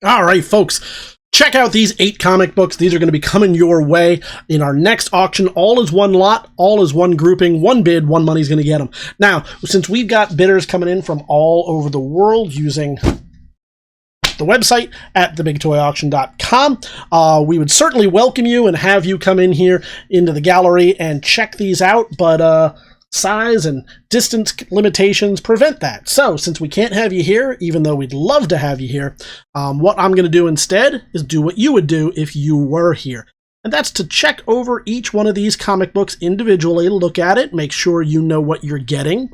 All right, folks, check out these 8 comic books. These are going to be coming your way in our next auction. All is one lot, all is one grouping, one bid, one money's going to get them. Now, since we've got bidders coming in from all over the world using the website at TheBigToyAuction.com, we would certainly welcome you and have you come in here into the gallery and check these out, but size and distance limitations prevent that. So since we can't have you here, even though we'd love to have you here, what I'm going to do instead is do what you would do if you were here. And that's to check over each one of these comic books individually, look at it, make sure you know what you're getting.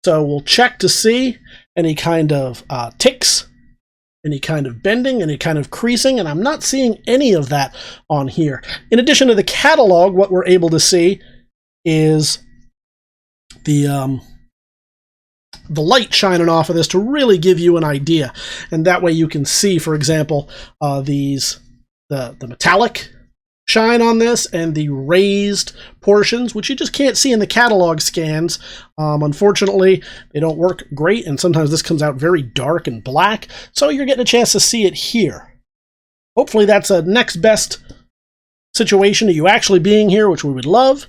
So we'll check to see any kind of ticks, any kind of bending, any kind of creasing, and I'm not seeing any of that on here. In addition to the catalog, what we're able to see is the light shining off of this to really give you an idea, and that way you can see, for example, the metallic shine on this and the raised portions, which you just can't see in the catalog scans. Unfortunately, they don't work great, and sometimes this comes out very dark and black, so you're getting a chance to see it here. Hopefully that's a next best situation to you actually being here, which we would love.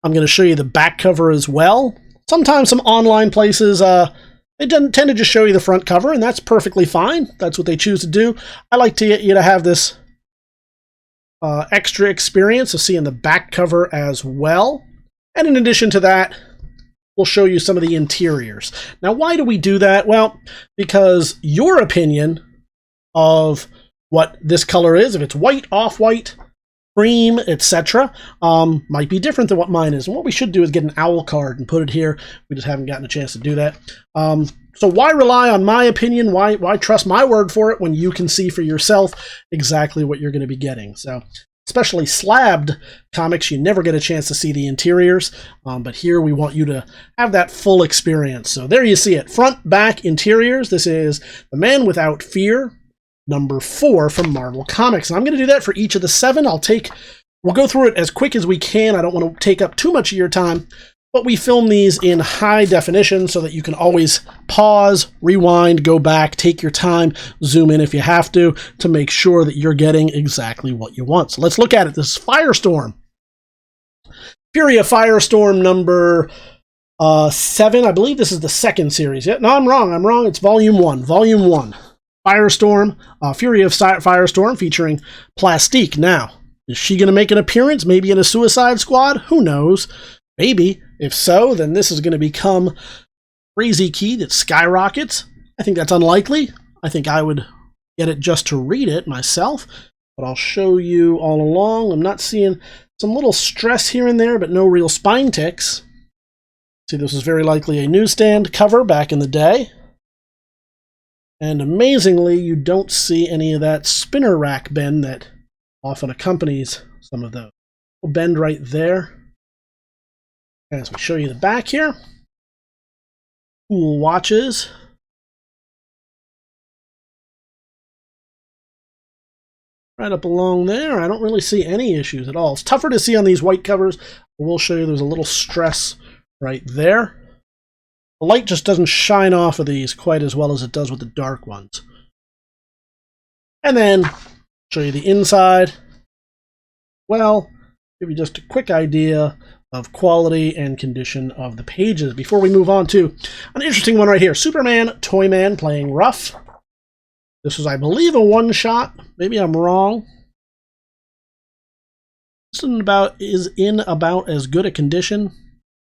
I'm going to show you the back cover as well. Sometimes some online places, they tend to just show you the front cover, and that's perfectly fine. That's what they choose to do. I like to get you to have this extra experience of seeing the back cover as well. And in addition to that, we'll show you some of the interiors. Now, why do we do that? Well, because your opinion of what this color is, if it's white, off-white, cream, etc., might be different than what mine is. And what we should do is get an owl card and put it here. We just haven't gotten a chance to do that. So why rely on my opinion? Why trust my word for it when you can see for yourself exactly what you're going to be getting? So especially slabbed comics, you never get a chance to see the interiors, but here we want you to have that full experience. So there you see it, front, back, interiors. This is The Man Without Fear, number 4 from Marvel Comics. And I'm going to do that for each of the 7. We'll go through it as quick as we can. I don't want to take up too much of your time, but we film these in high definition so that you can always pause, rewind, go back, take your time, zoom in if you have to make sure that you're getting exactly what you want. So let's look at it. This is Firestorm. Fury of Firestorm number 7. I believe this is the 2nd series. Yeah, no, I'm wrong. It's volume 1. Volume 1. Firestorm, Fury of Firestorm, featuring Plastique. Now, is she going to make an appearance? Maybe in a Suicide Squad? Who knows? Maybe. If so, then this is going to become crazy key that skyrockets. I think that's unlikely. I think I would get it just to read it myself, but I'll show you all along. I'm not seeing some little stress here and there, but no real spine ticks. See, this was very likely a newsstand cover back in the day. And amazingly, you don't see any of that spinner rack bend that often accompanies some of those. We'll bend right there. As we show you the back here. Cool watches. Right up along there. I don't really see any issues at all. It's tougher to see on these white covers, but we'll show you there's a little stress right there. The light just doesn't shine off of these quite as well as it does with the dark ones. And then show you the inside. Well, give you just a quick idea of quality and condition of the pages before we move on to an interesting one right here. Superman Toyman playing rough. This was, I believe, a one-shot. Maybe I'm wrong. This is in about as good a condition.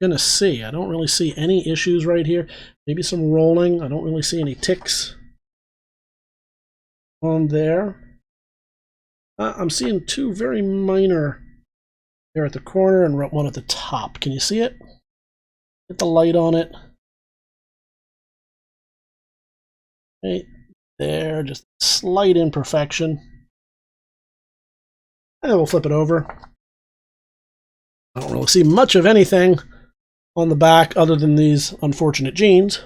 Gonna see. I don't really see any issues right here. Maybe some rolling. I don't really see any ticks on there. I'm seeing 2 very minor there at the corner and one at the top. Can you see it? Get the light on it. Right there, just a slight imperfection. And then we'll flip it over. I don't really see much of anything on the back other than these unfortunate jeans.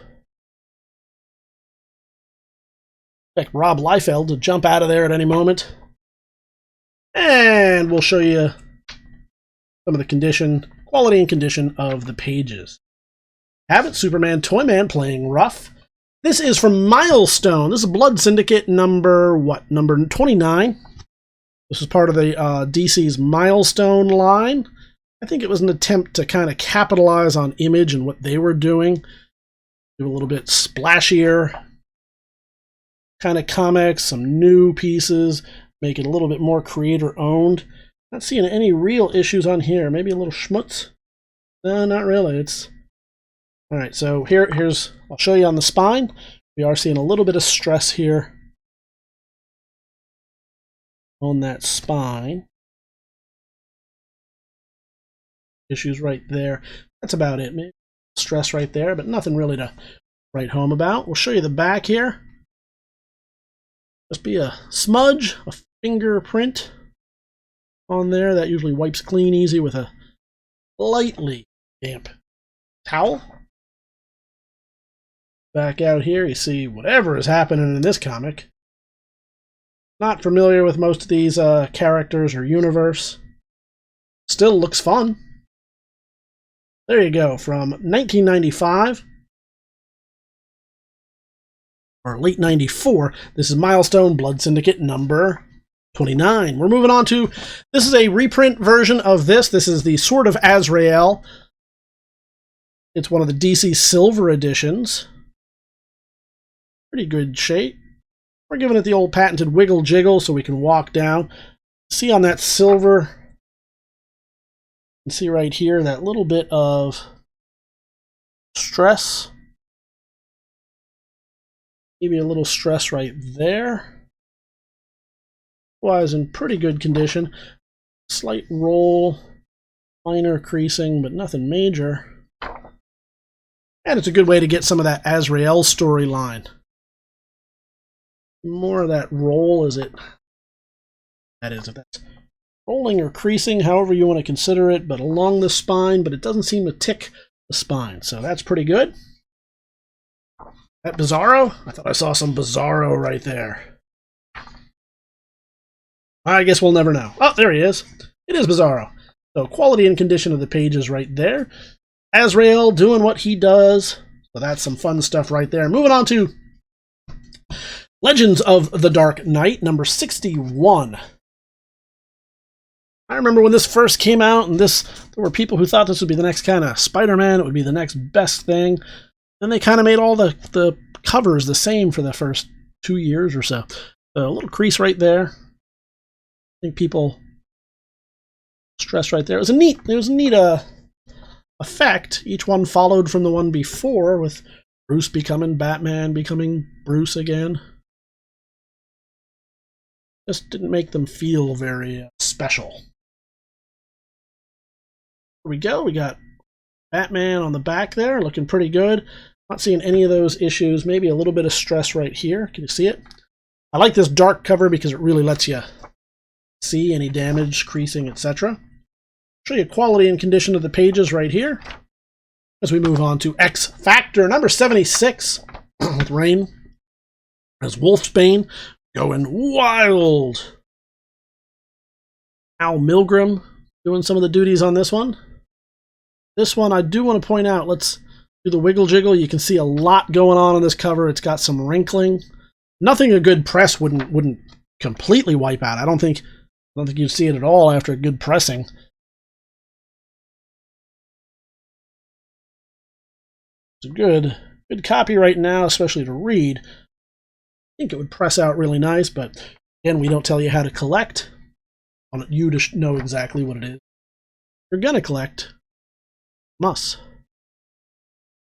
Expect Rob Liefeld to jump out of there at any moment. And we'll show you some of the quality and condition of the pages. Have it, Superman Toyman playing rough. This is from Milestone. This is Blood Syndicate number, what, number 29. This is part of the DC's Milestone line. I think it was an attempt to kind of capitalize on Image and what they were doing. Do a little bit splashier kind of comics, some new pieces, make it a little bit more creator-owned. Not seeing any real issues on here. Maybe a little schmutz? No, not really. It's... Alright, so here's... I'll show you on the spine. We are seeing a little bit of stress here on that spine. Issues right there. That's about it. Maybe stress right there, but nothing really to write home about. We'll show you the back here. Just be a smudge, a fingerprint on there. That usually wipes clean easy with a lightly damp towel. Back out here, you see whatever is happening in this comic. Not familiar with most of these characters or universe. Still looks fun. There you go, from 1995. Or late 94. This is Milestone Blood Syndicate number 29. We're moving on to, this is a reprint version of this. This is the Sword of Azrael. It's one of the DC Silver editions. Pretty good shape. We're giving it the old patented wiggle jiggle so we can walk down. See on that silver, you can see right here that little bit of stress. Maybe a little stress right there. Otherwise in pretty good condition. Slight roll, minor creasing, but nothing major. And it's a good way to get some of that Azrael storyline. More of that roll, is it? That is, if that's rolling or creasing, however you want to consider it, but along the spine, but it doesn't seem to tick the spine, so that's pretty good. That Bizarro? I thought I saw some Bizarro right there. I guess we'll never know. Oh, there he is. It is Bizarro. So quality and condition of the pages right there. Azrael doing what he does. So that's some fun stuff right there. Moving on to Legends of the Dark Knight, number 61. I remember when this first came out, and there were people who thought this would be the next kind of Spider-Man. It would be the next best thing. Then they kind of made all the covers the same for the first 2 years or so. A little crease right there. I think people stress right there. It was a neat effect. Each one followed from the one before, with Bruce becoming Batman, becoming Bruce again. Just didn't make them feel very special. Here we go. We got Batman on the back there, looking pretty good. Not seeing any of those issues. Maybe a little bit of stress right here. Can you see it? I like this dark cover because it really lets you see any damage, creasing, etc. Show you quality and condition of the pages right here. As we move on to X Factor number 76 with Rain as Wolfsbane going wild. Al Milgrom doing some of the duties on this one. This one I do want to point out. Let's do the wiggle jiggle. You can see a lot going on in this cover. It's got some wrinkling. Nothing a good press wouldn't completely wipe out. I don't think you'd see it at all after a good pressing. It's a good copy right now, especially to read. I think it would press out really nice, but again, we don't tell you how to collect. I want you to know exactly what it is. If you're gonna collect, must.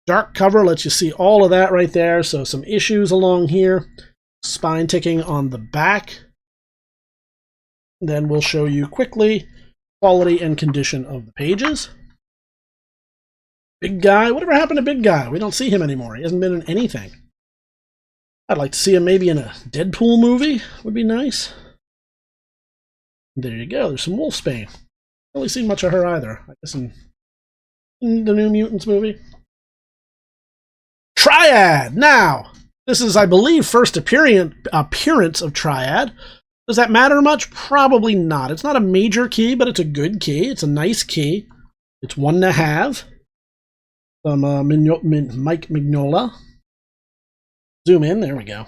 Dark cover lets you see all of that right there, so some issues along here. Spine ticking on the back. Then we'll show you quickly quality and condition of the pages. Big Guy. Whatever happened to Big Guy? We don't see him anymore. He hasn't been in anything. I'd like to see him maybe in a Deadpool movie. Would be nice. There you go. There's some Wolfsbane. Don't really see much of her either. I guess in the New Mutants movie. Triad! Now, this is, I believe, first appearance of Triad. Does that matter much? Probably not. It's not a major key, but it's a good key. It's a nice key. It's one to have. From Mike Mignola. Zoom in, there we go.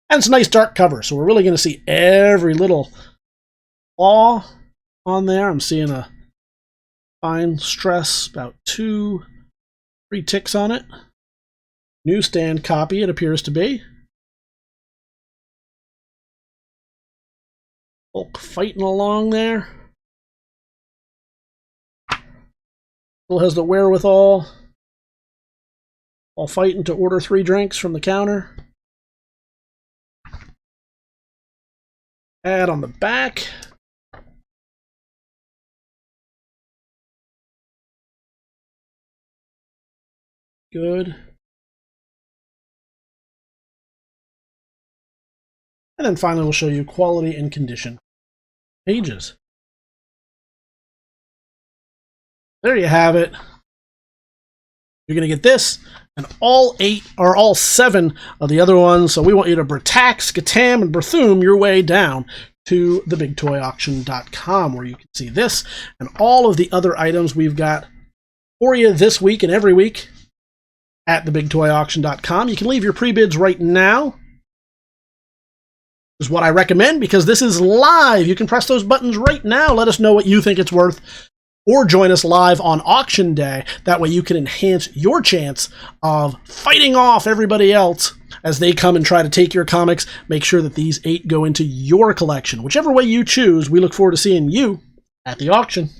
And it's a nice dark cover, so we're really going to see every little flaw on there. I'm seeing a fine stress, about 2-3 ticks on it. Newsstand copy, it appears to be. Hulk fighting along there. Still has the wherewithal while fighting to order 3 drinks from the counter. Add on the back. Good. And then finally we'll show you quality and condition pages. There you have it. You're going to get this and all 8 or all 7 of the other ones. So we want you to Britax, Gatam, and Berthum your way down to TheBigToyAuction.com, where you can see this and all of the other items we've got for you this week and every week at TheBigToyAuction.com. You can leave your pre-bids right now. This is what I recommend because this is live. You can press those buttons right now. Let us know what you think it's worth. Or join us live on auction day. That way you can enhance your chance of fighting off everybody else as they come and try to take your comics. Make sure that these 8 go into your collection. Whichever way you choose, we look forward to seeing you at the auction.